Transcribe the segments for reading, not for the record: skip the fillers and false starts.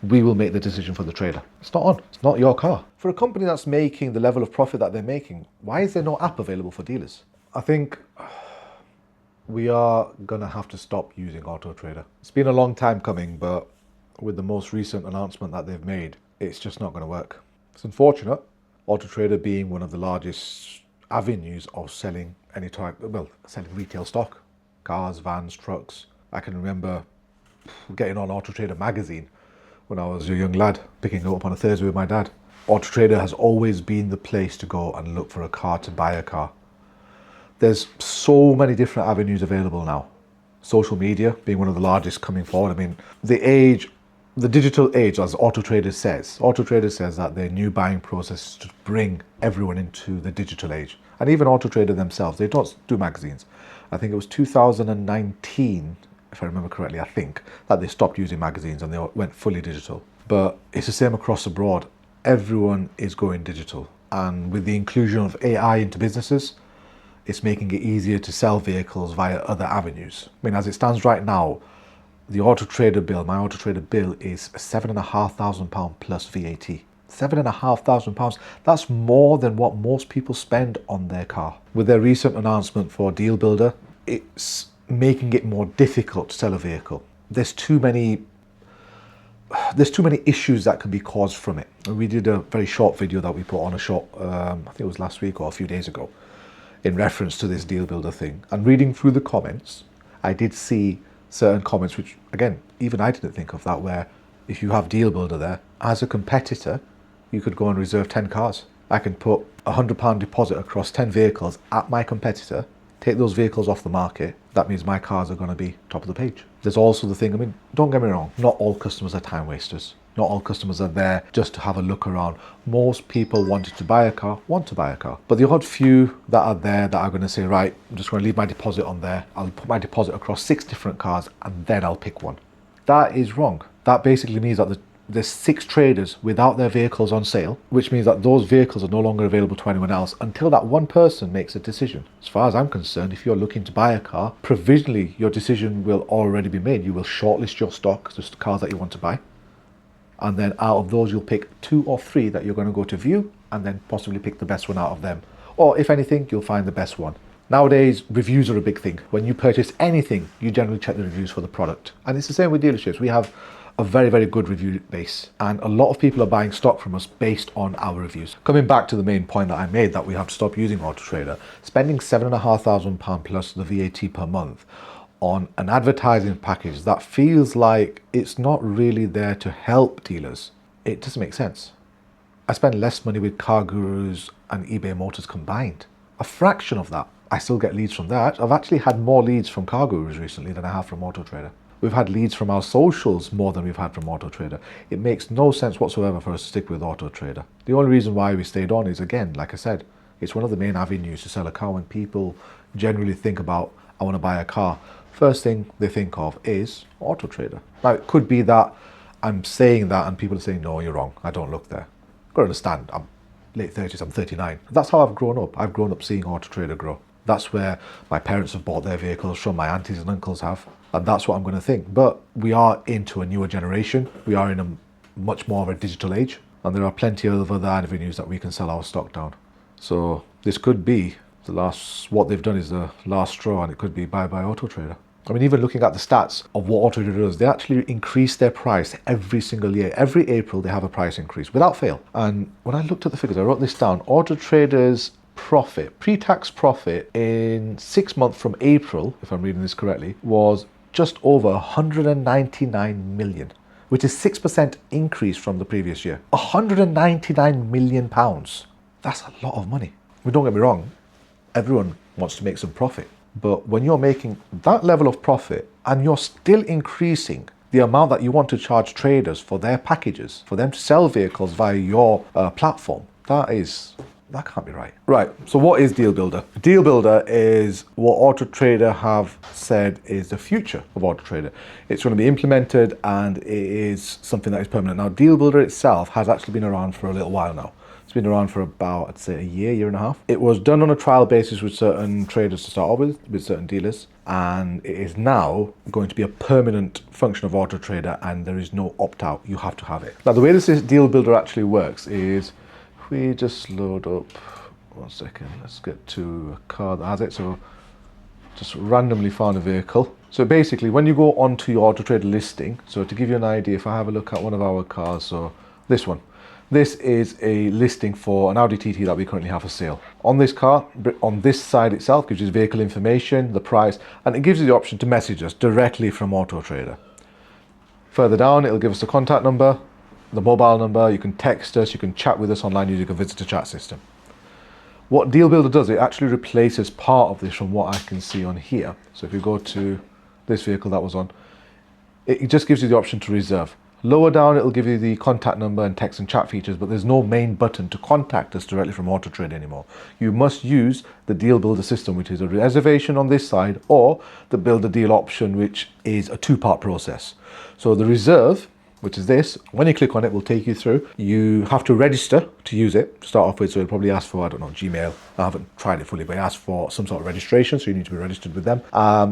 we will make the decision for the trader. It's not on. It's not your car. For a company that's making the level of profit that they're making, why is there no app available for dealers? I think we are going to have to stop using AutoTrader. It's been a long time coming, but with the most recent announcement that they've made, it's just not going to work. It's unfortunate, AutoTrader being one of the largest avenues of selling any type, well, selling retail stock, cars, vans, trucks. I can remember getting on AutoTrader magazine when I was a young lad, picking it up on a Thursday with my dad. AutoTrader has always been the place to go and look for a car, to buy a car. There's so many different avenues available now. Social media being one of the largest coming forward. I mean, the digital age, as AutoTrader says that their new buying process is to bring everyone into the digital age. And even AutoTrader themselves, they don't do magazines. I think it was 2019, if I remember correctly, I think, that they stopped using magazines and they went fully digital. But it's the same across the board. Everyone is going digital. And with the inclusion of AI into businesses, it's making it easier to sell vehicles via other avenues. I mean, as it stands right now, the AutoTrader bill, my AutoTrader bill is £7,500 plus VAT. £7,500. That's more than what most people spend on their car. With their recent announcement for Dealbuilder, it's making it more difficult to sell a vehicle. There's too many issues that can be caused from it. We did a very short video that we put on I think it was last week or a few days ago, in reference to this Dealbuilder thing. And reading through the comments, I did see certain comments which, again, even I didn't think of that, where if you have Dealbuilder there, as a competitor, you could go and reserve 10 cars. I can put £100 deposit across 10 vehicles at my competitor, take those vehicles off the market. That means my cars are going to be top of the page. There's also the thing, I mean, don't get me wrong, not all customers are time wasters. Not all customers are there just to have a look around. Most people wanted to buy a car, want to buy a car. But the odd few that are there that are going to say, right, I'm just going to leave my deposit on there. I'll put my deposit across 6 different cars and then I'll pick one. That is wrong. That basically means that there's 6 traders without their vehicles on sale, which means that those vehicles are no longer available to anyone else until that one person makes a decision. As far as I'm concerned, if you're looking to buy a car, provisionally your decision will already be made. You will shortlist your stock, the cars that you want to buy. And then out of those, you'll pick 2 or 3 that you're going to go to view and then possibly pick the best one out of them. Or if anything, you'll find the best one. Nowadays, reviews are a big thing. When you purchase anything, you generally check the reviews for the product. And it's the same with dealerships. We have a very, very good review base. And a lot of people are buying stock from us based on our reviews. Coming back to the main point that I made, that we have to stop using AutoTrader, spending £7,500 plus the VAT per month on an advertising package that feels like it's not really there to help dealers, it doesn't make sense. I spend less money with Car Gurus and eBay Motors combined. A fraction of that. I still get leads from that. I've actually had more leads from Car Gurus recently than I have from AutoTrader. We've had leads from our socials more than we've had from AutoTrader. It makes no sense whatsoever for us to stick with AutoTrader. The only reason why we stayed on is, again, like I said, it's one of the main avenues to sell a car. When people generally think about, I want to buy a car, first thing they think of is AutoTrader. Now, it could be that I'm saying that and people are saying, no, you're wrong, I don't look there. You've got to understand, I'm late 30s, I'm 39. That's how I've grown up. I've grown up seeing AutoTrader grow. That's where my parents have bought their vehicles from, my aunties and uncles have. And that's what I'm going to think. But we are into a newer generation. We are in a much more of a digital age. And there are plenty of other avenues that we can sell our stock down. So this could be what they've done is the last straw, and it could be bye-bye AutoTrader. I mean, even looking at the stats of what AutoTrader does, they actually increase their price every single year. Every April, they have a price increase without fail. And when I looked at the figures, I wrote this down. AutoTrader's profit, pre-tax profit in 6 months from April, if I'm reading this correctly, was just over 199 million, which is 6% increase from the previous year. 199 million pounds. That's a lot of money. But don't get me wrong, everyone wants to make some profit. But when you're making that level of profit and you're still increasing the amount that you want to charge traders for their packages, for them to sell vehicles via your platform, that can't be right. Right, so what is Dealbuilder? Dealbuilder is what AutoTrader have said is the future of AutoTrader. It's going to be implemented and it is something that is permanent. Now, Dealbuilder itself has actually been around for a little while now. It's been around for about, I'd say, a year and a half. It was done on a trial basis with certain traders to start off with certain dealers, and it is now going to be a permanent function of AutoTrader, and there is no opt-out. You have to have it. Now, the way this deal builder actually works is, if we just load up, 1 second, let's get to a car that has it. So just randomly found a vehicle. So basically, when you go onto your AutoTrader listing, so to give you an idea, if I have a look at one of our cars, so this one, this is a listing for an Audi TT that we currently have for sale. On this car, on this side itself, gives you vehicle information, the price, and it gives you the option to message us directly from AutoTrader. Further down, it'll give us the contact number, the mobile number, you can text us, you can chat with us online using a visitor chat system. What Deal Builder does, it actually replaces part of this from what I can see on here. So if you go to this vehicle that was on, it just gives you the option to reserve. Lower down, it'll give you the contact number and text and chat features, but there's no main button to contact us directly from AutoTrader anymore. You must use the Deal Builder system, which is a reservation on this side, or the Build a Deal option, which is a two-part process. So the reserve, which is this, when you click on it, will take you through. You have to register to use it to start off with, so it'll probably ask for, I don't know, Gmail. I haven't tried it fully, but it asks for some sort of registration, so you need to be registered with them.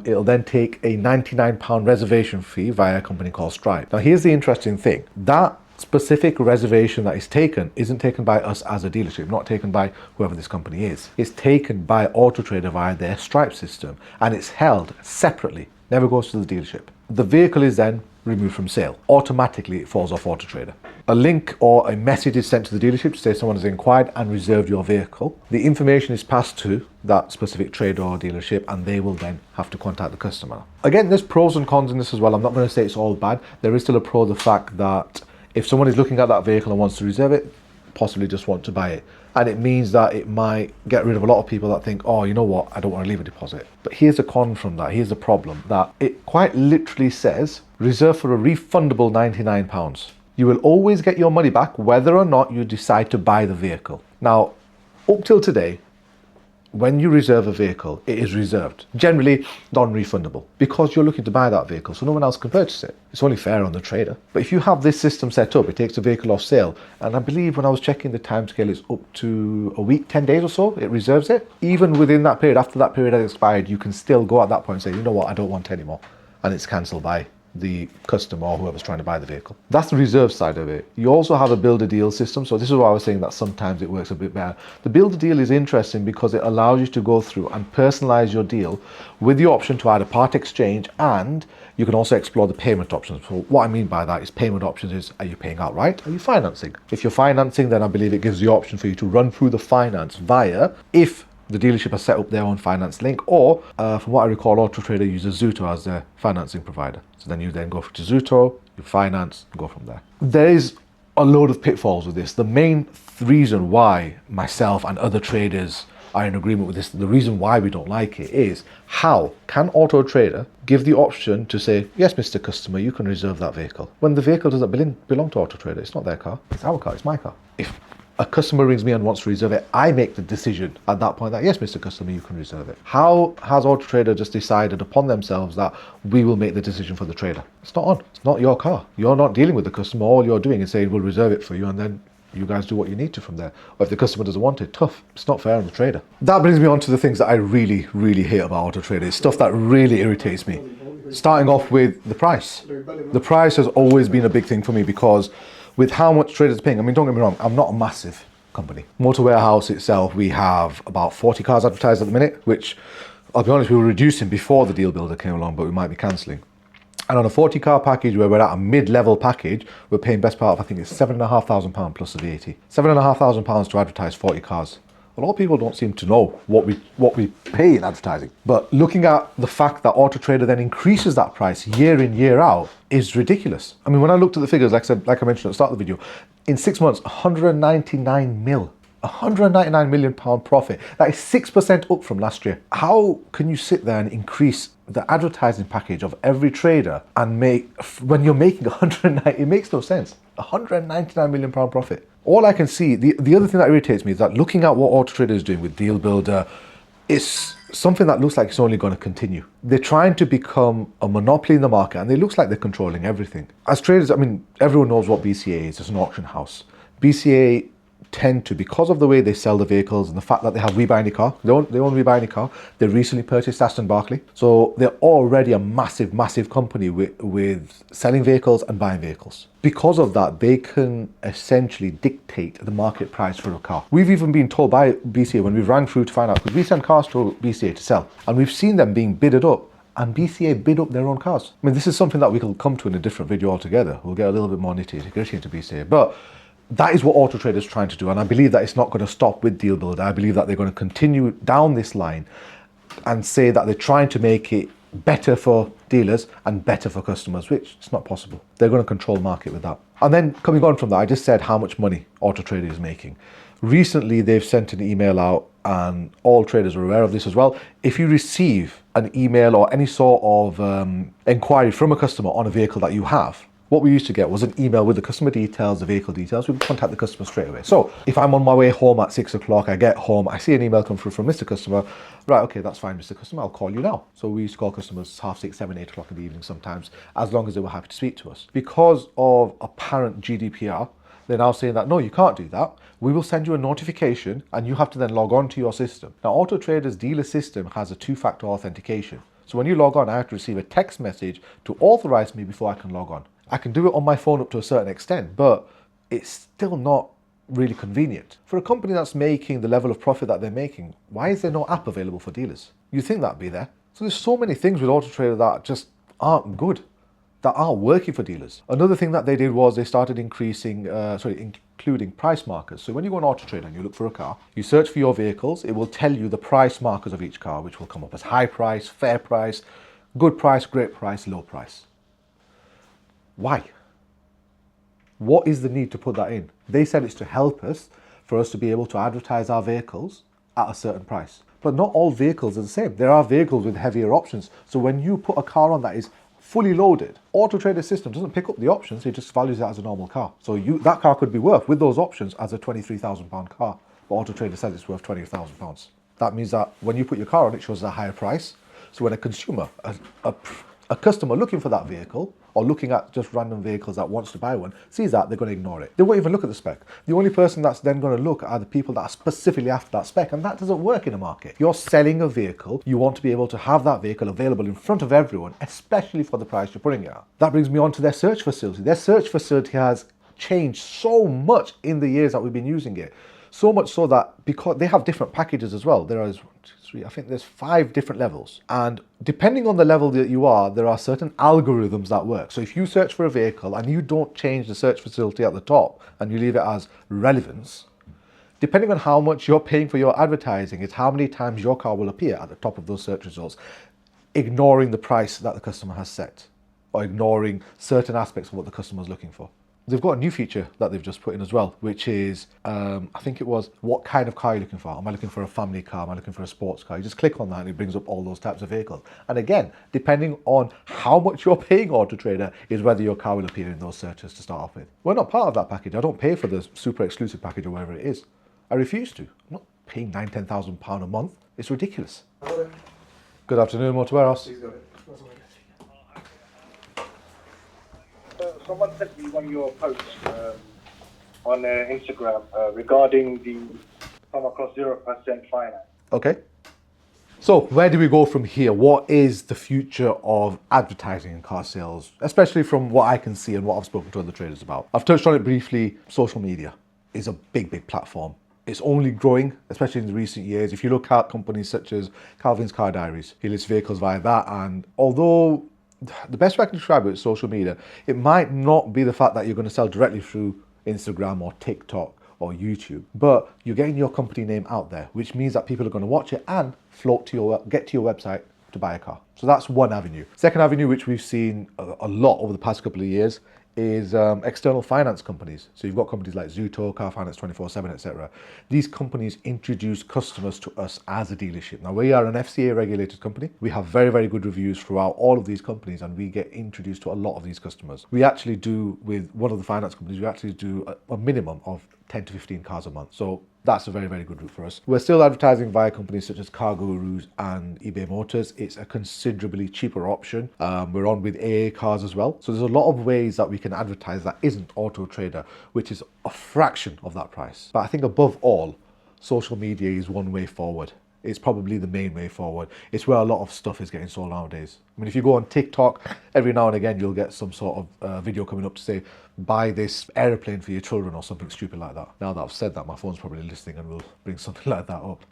It'll then take a £99 reservation fee via a company called Stripe. Now, here's the interesting thing. That specific reservation that is taken isn't taken by us as a dealership, not taken by whoever this company is. It's taken by AutoTrader via their Stripe system, and it's held separately, never goes to the dealership. The vehicle is then removed from sale. Automatically, it falls off AutoTrader. A link or a message is sent to the dealership to say someone has inquired and reserved your vehicle. The information is passed to that specific trader or dealership, and they will then have to contact the customer. Again, there's pros and cons in this as well. I'm not going to say it's all bad. There is still a pro, the fact that if someone is looking at that vehicle and wants to reserve it, possibly just want to buy it. And it means that it might get rid of a lot of people that think, oh, you know what, I don't want to leave a deposit. But here's a con from that. Here's the problem, that it quite literally says, reserve for a refundable £99. You will always get your money back whether or not you decide to buy the vehicle. Now, up till today, when you reserve a vehicle, it is reserved, generally non-refundable, because you're looking to buy that vehicle, so no one else can purchase it. It's only fair on the trader. But if you have this system set up, it takes the vehicle off sale, and I believe when I was checking the timescale, it's up to a week, 10 days or so, it reserves it. Even within that period, after that period has expired, you can still go at that point and say, you know what, I don't want it anymore, and it's cancelled by the customer or whoever's trying to buy the vehicle. That's the reserve side of it. You also have a build a deal system. So this is why I was saying that sometimes it works a bit better. The build a deal is interesting because it allows you to go through and personalize your deal with the option to add a part exchange, and you can also explore the payment options. So what I mean by that is payment options is, are you paying outright? Are you financing? If you're financing, then I believe it gives the option for you to run through the finance via, if the dealership has set up their own finance link, or from what I recall, AutoTrader uses Zoto as their financing provider. So then you then go to Zoto, you finance, and go from there. There is a load of pitfalls with this. The main reason why myself and other traders are in agreement with this, the reason why we don't like it, is how can AutoTrader give the option to say, yes, Mr. Customer, you can reserve that vehicle, when the vehicle doesn't belong to AutoTrader. It's not their car, it's our car, it's my car. If a customer rings me and wants to reserve it, I make the decision at that point that, yes, Mr. Customer, you can reserve it. How has AutoTrader just decided upon themselves that we will make the decision for the trader? It's not on. It's not your car. You're not dealing with the customer. All you're doing is saying, we'll reserve it for you, and then you guys do what you need to from there. Or if the customer doesn't want it, tough. It's not fair on the trader. That brings me on to the things that I really, really hate about AutoTrader. It's stuff that really irritates me. Starting off with the price. The price has always been a big thing for me, because with how much traders are paying, I mean, don't get me wrong, I'm not a massive company. Motor Warehouse itself, we have about 40 cars advertised at the minute, which I'll be honest, we were reducing before the Deal Builder came along, but we might be cancelling. And on a 40 car package where we're at a mid-level package, we're paying best part of, I think it's £7,500 plus the VAT. £7,500 to advertise 40 cars. A lot of people don't seem to know what we pay in advertising. But looking at the fact that AutoTrader then increases that price year in, year out is ridiculous. I mean, when I looked at the figures, like I mentioned at the start of the video, in 6 months, 199 million pound profit. That is 6% up from last year. How can you sit there and increase the advertising package of every trader and when you're making 190, it makes no sense. 199 million pound profit. All I can see, the other thing that irritates me is that looking at what AutoTrader is doing with Deal Builder, is something that looks like it's only going to continue. They're trying to become a monopoly in the market, and it looks like they're controlling everything. As traders, I mean, everyone knows what BCA is. It's an auction house. BCA tend to, because of the way they sell the vehicles and the fact that they have We Buy Any Car, they own We Buy Any Car. They recently purchased Aston Barclay. So they're already a massive, massive company with selling vehicles and buying vehicles. Because of that, they can essentially dictate the market price for a car. We've even been told by BCA when we've rang through to find out, because we send cars to BCA to sell, and we've seen them being bidded up, and BCA bid up their own cars. I mean, this is something that we can come to in a different video altogether. We'll get a little bit more nitty-gritty into BCA, but that is what AutoTrader is trying to do, and I believe that it's not going to stop with Dealbuilder. I believe that they're going to continue down this line and say that they're trying to make it better for dealers and better for customers, which is not possible. They're going to control the market with that. And then coming on from that, I just said how much money AutoTrader is making. Recently, they've sent an email out, and all traders are aware of this as well. If you receive an email or any sort of inquiry from a customer on a vehicle that you have, what we used to get was an email with the customer details, the vehicle details. We would contact the customer straight away. So if I'm on my way home at 6 o'clock, I get home, I see an email come through from Mr. Customer. Right, okay, that's fine, Mr. Customer, I'll call you now. So we used to call customers 6:30, 7, 8 o'clock in the evening sometimes, as long as they were happy to speak to us. Because of apparent GDPR, they're now saying that, no, you can't do that. We will send you a notification and you have to then log on to your system. Now, AutoTrader's dealer system has a two-factor authentication. So when you log on, I have to receive a text message to authorize me before I can log on. I can do it on my phone up to a certain extent, but it's still not really convenient. For a company that's making the level of profit that they're making, why is there no app available for dealers? You'd think that'd be there. So there's so many things with AutoTrader that just aren't good, that aren't working for dealers. Another thing that they did was they started including price markers. So when you go on AutoTrader and you look for a car, you search for your vehicles, it will tell you the price markers of each car, which will come up as high price, fair price, good price, great price, low price. Why? What is the need to put that in? They said it's to help us, for us to be able to advertise our vehicles at a certain price. But not all vehicles are the same. There are vehicles with heavier options. So when you put a car on that is fully loaded, AutoTrader system doesn't pick up the options, it just values it as a normal car. So that car could be worth, with those options, as a £23,000 car. But AutoTrader says it's worth £20,000. That means that when you put your car on, it shows a higher price. So when a consumer, a customer looking for that vehicle, or looking at just random vehicles that wants to buy one, sees that, they're going to ignore it. They won't even look at the spec. The only person that's then going to look are the people that are specifically after that spec, and that doesn't work in a market. You're selling a vehicle, you want to be able to have that vehicle available in front of everyone, especially for the price you're putting it at. That brings me on to their search facility. Their search facility has changed so much in the years that we've been using it. So much so that, because they have different packages as well, there is 1, 2, 3, I think there's 5 different levels. And depending on the level that you are, there are certain algorithms that work. So if you search for a vehicle and you don't change the search facility at the top and you leave it as relevance, depending on how much you're paying for your advertising, it's how many times your car will appear at the top of those search results, ignoring the price that the customer has set, or ignoring certain aspects of what the customer is looking for. They've got a new feature that they've just put in as well, which is, I think it was, what kind of car are you looking for? Am I looking for a family car? Am I looking for a sports car? You just click on that and it brings up all those types of vehicles. And again, depending on how much you're paying AutoTrader is whether your car will appear in those searches to start off with. We're not part of that package. I don't pay for the super exclusive package or whatever it is. I refuse to. I'm not paying £9,000, £10,000 a month. It's ridiculous. Hello. Good afternoon, Motor Warehouse. Someone sent me one of your posts on Instagram regarding the come across 0% finance. Okay. So where do we go from here? What is the future of advertising in car sales, especially from what I can see and what I've spoken to other traders about? I've touched on it briefly. Social media is a big platform. It's only growing, especially in the recent years. If you look at companies such as Calvin's Car Diaries, he lists vehicles via that, and although the best way I can describe it is social media, it might not be the fact that you're going to sell directly through Instagram or TikTok or YouTube, but you're getting your company name out there, which means that people are going to watch it and get to your website to buy a car. So that's one avenue. Second avenue, which we've seen a lot over the past couple of years, is external finance companies. So you've got companies like Zuto, Car Finance 24/7, etc. These companies introduce customers to us as a dealership. Now, we are an FCA regulated company. We have very good reviews throughout all of these companies, and we get introduced to a lot of these customers. We actually do, with one of the finance companies, we actually do a minimum of 10 to 15 cars a month. So That's a very, very good route for us. We're still advertising via companies such as CarGurus and eBay Motors. It's a considerably cheaper option. We're on with AA Cars as well. So there's a lot of ways that we can advertise that isn't AutoTrader, which is a fraction of that price. But I think above all, social media is one way forward. It's probably the main way forward. It's where a lot of stuff is getting sold nowadays. I mean, if you go on TikTok, every now and again, you'll get some sort of video coming up to say, buy this airplane for your children or something stupid like that. Now that I've said that, my phone's probably listening and will bring something like that up.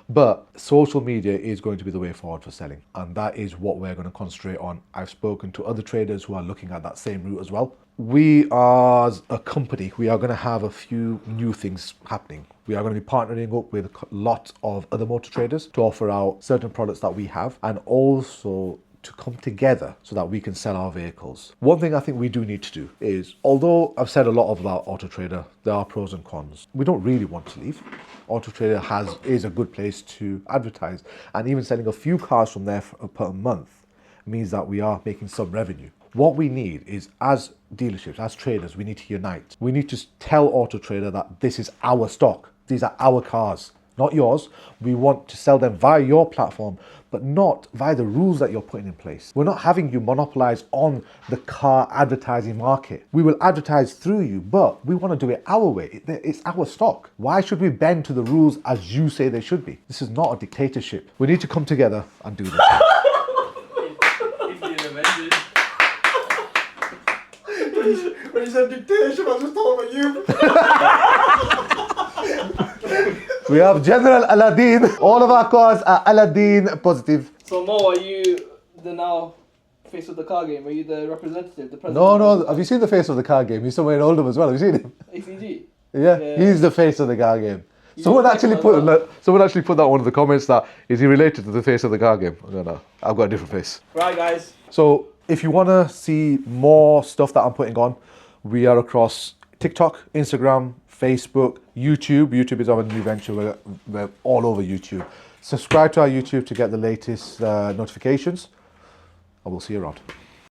But social media is going to be the way forward for selling. And that is what we're going to concentrate on. I've spoken to other traders who are looking at that same route as well. We as a company, we are going to have a few new things happening. We are going to be partnering up with a lot of other motor traders to offer out certain products that we have, and also to come together so that we can sell our vehicles. One thing I think we do need to do is, although I've said a lot about AutoTrader, there are pros and cons. We don't really want to leave. AutoTrader is a good place to advertise, and even selling a few cars from there per month means that we are making some revenue. What we need is, as dealerships, as traders, we need to unite. We need to tell AutoTrader that this is our stock. These are our cars, not yours. We want to sell them via your platform, but not via the rules that you're putting in place. We're not having you monopolize on the car advertising market. We will advertise through you, but we want to do it our way. It's our stock. Why should we bend to the rules as you say they should be? This is not a dictatorship. We need to come together and do this. When he said dictatorship, I just thought about you. We have General Aladdin. All of our cars are Aladdin positive. So Mo, are you the now face of the car game? Are you the representative, the president? No. Have you seen the face of the car game? He's somewhere in Oldham as well. Have you seen him? ACG? Yeah, he's the face of the car game. Someone actually put that one in the comments that, is he related to the face of the car game? I don't know. I've got a different face. Right, guys. So if you want to see more stuff that I'm putting on, we are across TikTok, Instagram, Facebook, YouTube. YouTube is our new venture. We're all over YouTube. Subscribe to our YouTube to get the latest notifications. I will see you around.